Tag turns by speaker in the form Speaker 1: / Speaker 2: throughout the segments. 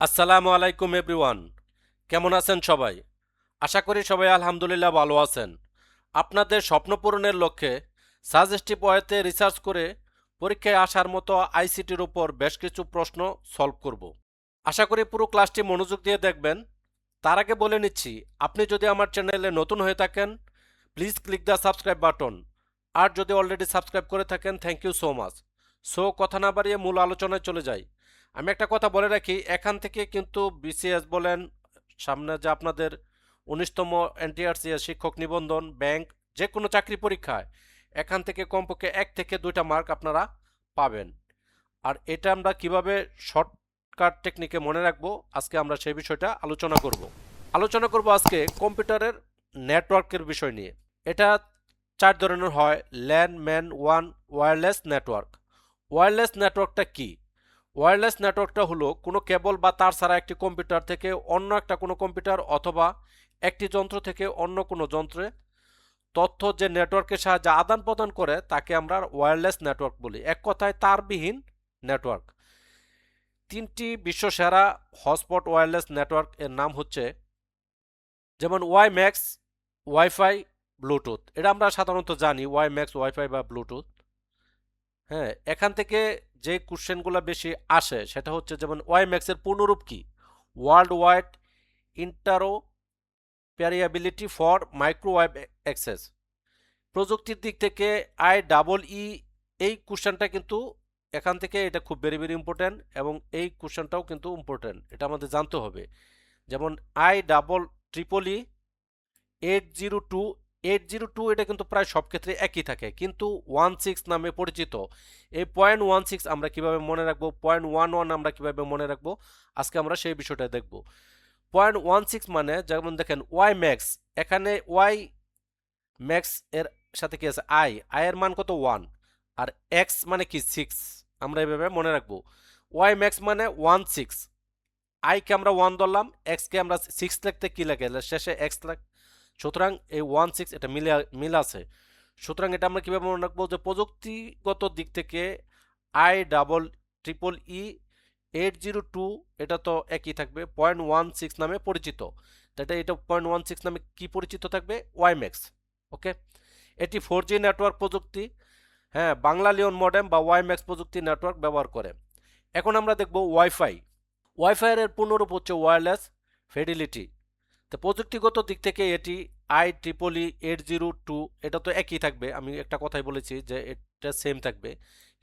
Speaker 1: আসসালামু আলাইকুম এভরিওয়ান। কেমন আছেন সবাই? আশা করি সবাই আলহামদুলিল্লাহ ভালো আছেন। আপনাদের স্বপ্ন পূরণের লক্ষ্যে সাজেস্টিভ ওয়েতে রিসার্চ করে পরীক্ষায় আসার মতো আইসিটির উপর বেশ কিছু প্রশ্ন সলভ করব। আশা করি পুরো ক্লাসটি মনোযোগ দিয়ে দেখবেন। তার আগে বলে নিচ্ছি, আপনি যদি আমার চ্যানেলে নতুন হয়ে থাকেন please click the subscribe button, আর যদি অলরেডি সাবস্ক্রাইব করে থাকেন thank you so much. So কথা না বাড়িয়ে মূল আলোচনায় চলে যাই। আমি একটা কথা বলে রাখি, এখান থেকে কিন্তু বিসিএস বলেন, সামনে যে আপনাদের 19তম এনটিআরসিএস শিক্ষক নিবন্ধন, ব্যাংক, যে কোনো চাকরি পরীক্ষায় এখান থেকে কমপক্ষে 1 থেকে 2টা মার্ক আপনারা পাবেন। আর এটা আমরা কিভাবে শর্টকাট টেকনিকে মনে রাখবো, আজকে আমরা সেই বিষয়টা আলোচনা করব আজকে কম্পিউটারের নেটওয়ার্কের বিষয় নিয়ে। এটা 4 ধরনের হয়: ল্যান, ম্যান, ওয়ান, ওয়্যারলেস নেটওয়ার্ক। ওয়্যারলেস নেটওয়ার্কটা কি? ওয়্যারলেস নেটওয়ার্কটা হলো কোনো কেবল বা তার ছাড়া একটি কম্পিউটার থেকে অন্য একটা কোনো কম্পিউটার অথবা একটি যন্ত্র থেকে অন্য কোনো যন্ত্রে তথ্য যে নেটওয়ার্কের সাহায্যে আদান প্রদান করে তাকে আমরা ওয়্যারলেস নেটওয়ার্ক বলি। এক কথায় তারবিহীন নেটওয়ার্ক। 3টি বিশ্বসেরা হটস্পট ওয়্যারলেস নেটওয়ার্ক এর নাম হচ্ছে, যেমন ওয়াই ম্যাক্স, ওয়াইফাই, ব্লুটুথ। এটা আমরা সাধারণত জানি ওয়াই ম্যাক্স, ওয়াইফাই বা ব্লুটুথ। হ্যাঁ, এখান থেকে যে কোশ্চেনগুলো বেশি আসে সেটা হচ্ছে, যেমন ওয়াই ম্যাক্সের পূর্ণরূপ কি? World wide interoperability for microwave access. প্রযুক্তির দিক থেকে আই ডাবল ই, এই কোশ্চেনটা কিন্তু এখান থেকে এটা খুব ভেরি ভেরি ইম্পর্টেন্ট, এবং এই কোশ্চেনটাও কিন্তু ইম্পর্টেন্ট, এটা আমাদের জানতে হবে। যেমন আই ডাবল ট্রিপল ই 802, 802 এটা কিন্তু প্রায় সব ক্ষেত্রে একই থাকে, কিন্তু 16 নামে পরিচিত। এই 0.16 আমরা কিভাবে মনে রাখবো, 0.11 আমরা কিভাবে মনে রাখবো, আজকে আমরা সেই বিষয়টা দেখব। 0.16 মানে, যেমন দেখেন ওয়াই ম্যাক্স, এখানে ওয়াই ম্যাক্স এর সাথে কি আছে? আই এর মান কত? 1। আর এক্স মানে কি? 6। আমরা এইভাবে মনে রাখবো। ওয়াই ম্যাক্স মানে 16, আই কে আমরা 1 ধরলাম, এক্স কে আমরা 6 লিখতে কি লাগে, শেষে এক্স লাগ। সুতরাং এই 16 এটা মিল আছে। সুতরাং এটা আমরা কিভাবে মনে রাখবো, যে প্রযুক্তিগত দিক থেকে আই ডাবল ট্রিপল ই 802 এটা তো একই থাকবে, 0.16 নামে পরিচিত। তো এটা 0.16 নামে কি পরিচিত থাকবে? ওয়াইম্যাক্স। ওকে, এটি 4G নেটওয়ার্ক প্রযুক্তি, হ্যাঁ, বাংলা লিওন মডেম বা ওয়াইম্যাক্স প্রযুক্তি নেটওয়ার্ক ব্যবহার করে। এখন আমরা দেখব ওয়াইফাই। ওয়াইফাই এর পূর্ণরূপ হচ্ছে ওয়্যারলেস ফিডেলিটি। তো প্রযুক্তিগত দিক থেকে এটি আই ট্রিপল ই 802, এটা তো একই থাকবে, আমি একটা কথাই বলেছি যে এটা সেম থাকবে,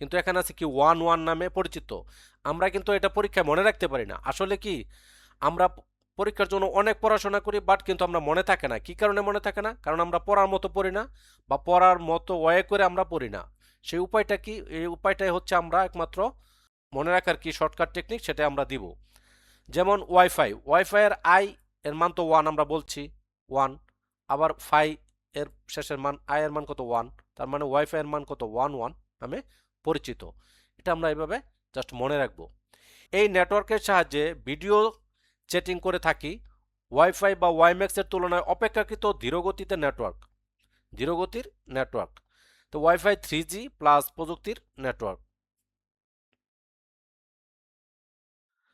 Speaker 1: কিন্তু এখানে আছে কি 11 নামে পরিচিত। আমরা কিন্তু এটা পরীক্ষায় মনে রাখতে পারি না। আসলে কি, আমরা পরীক্ষার জন্য অনেক পড়াশোনা করি, বাট কিন্তু আমরা মনে থাকে না। কি কারণে মনে থাকে না? কারণ আমরা পড়ার মতো পড়ি না, বা পড়ার মতো ওয়ে করে আমরা পড়ি না। সেই উপায়টা কি? এই উপায়টাই হচ্ছে আমরা একমাত্র মনে রাখার কি শর্টকাট টেকনিক, সেটা আমরা দিব। যেমন ওয়াইফাই এর আই এর মান তো 1, আমরা বলছি 1। আবার ফাই এর শেষের মান, আই এর মান কত? 1। তার মানে ওয়াইফাই এর মান কত? 11 নামে পরিচিত। এটা আমরা এইভাবে জাস্ট মনে রাখবো। এই নেটওয়ার্কের সাহায্যে ভিডিও চ্যাটিং করে থাকি। ওয়াইফাই বা ওয়াইম্যাক্স এর তুলনায় অপেক্ষাকৃত ধীরগতির নেটওয়ার্ক। তো ওয়াইফাই 3G প্লাস প্রযুক্তির নেটওয়ার্ক।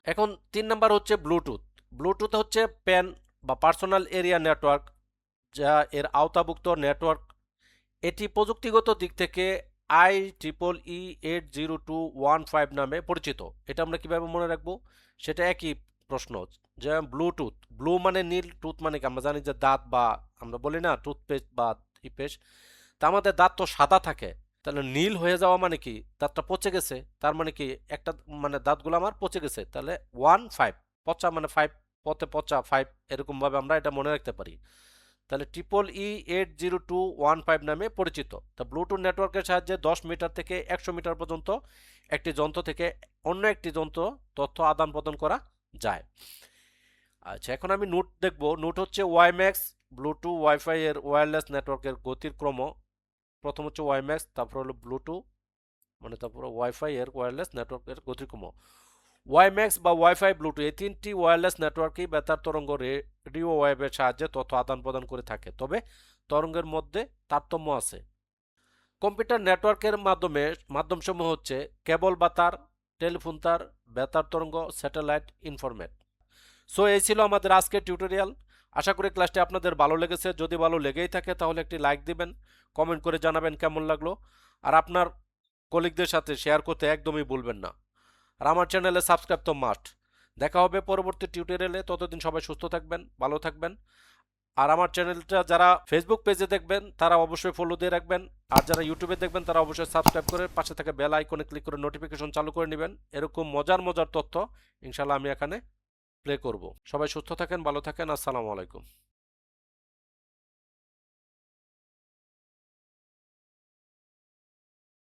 Speaker 1: এখন 3 নাম্বার হচ্ছে ব্লুটুথ। ব্লুটুথ হচ্ছে প্যান বা পার্সোনাল এরিয়া নেটওয়ার্ক, যা এর আওতাভুক্ত নেটওয়ার্ক। এটি প্রযুক্তিগত দিক থেকে আই ট্রিপল ই 802.15 নামে পরিচিত। এটা আমরা কিভাবে মনে রাখবো, সেটা একই প্রশ্ন। যে ব্লুটুথ, ব্লু মানে নীল, টুথ মানে কি? আমরা জানি যে দাঁত, বা আমরা বলি না টুথপেস্ট বা টুথপেস্ট। তা আমাদের দাঁত তো সাদা থাকে, তাহলে নীল হয়ে যাওয়া মানে কি? দাঁতটা পচে গেছে, তার মানে কি একটা, মানে দাঁতগুলো আমার পচে গেছে। তাহলে 15, পচা মানে 5, পথে পচা 5, এরকম ভাবে আমরা এটা মনে রাখতে পারি। তাহলে ট্রিপল ই 802.15 নামে পরিচিত। তা ব্লুটুথ নেটওয়ার্কের সাহায্যে 10 মিটার থেকে 100 মিটার পর্যন্ত একটি যন্ত্র থেকে অন্য একটি যন্ত্র তথ্য আদান প্রদান করা যায়। আচ্ছা, এখন আমি নোট দেখব। নোট হচ্ছে ওয়াইম্যাক্স ব্লুটুথ ওয়াইফাই এর ওয়্যারলেস নেটওয়ার্কের গতির ক্রম। প্রথম হচ্ছে ওয়াইম্যাক্স, তারপর হলো ব্লুটুথ, মানে তারপর ওয়াইফাই এর ওয়্যারলেস নেটওয়ার্কের গতিক্রম। ওয়াইম্যাক্স বা ওয়াইফাই, ব্লুটুথ, এই 3টি ওয়্যারলেস নেটওয়ার্কই বেতার তরঙ্গ রেডিও ওয়েভের সাহায্যে তথ্য আদান প্রদান করে থাকে, তবে তরঙ্গের মধ্যে তারতম্য আছে। কম্পিউটার নেটওয়ার্কের মাধ্যমসমূহ হচ্ছে কেবল বা তার, টেলিফোন তার, বেতার তরঙ্গ, স্যাটেলাইট, ইনফরমেট। সো এই ছিল আমাদের আজকের টিউটোরিয়াল। আশা করি ক্লাসটি আপনাদের ভালো লেগেছে। যদি ভালো লেগেই থাকে তাহলে একটি লাইক দিবেন, কমেন্ট করে জানাবেন কেমন লাগলো, আর আপনার কলিগদের সাথে শেয়ার করতে একদমই ভুলবেন না। আর আমার চ্যানেলে সাবস্ক্রাইব তো মাস্ট। দেখা হবে পরবর্তী টিউটোরিয়ালে। ততদিন সবাই সুস্থ থাকবেন, ভালো থাকবেন। আর আমার চ্যানেলটা যারা ফেসবুক পেজে দেখবেন তারা অবশ্যই ফলো দিয়ে রাখবেন, আর যারা ইউটিউবে দেখবেন তারা অবশ্যই সাবস্ক্রাইব করে পাশে থাকা বেল আইকনে ক্লিক করে নোটিফিকেশন চালু করে নেবেন। এরকম মজার মজার তথ্য ইনশাল্লাহ আমি এখানে প্লে করব। সবাই সুস্থ থাকেন, ভালো থাকেন। আসসালামু আলাইকুম।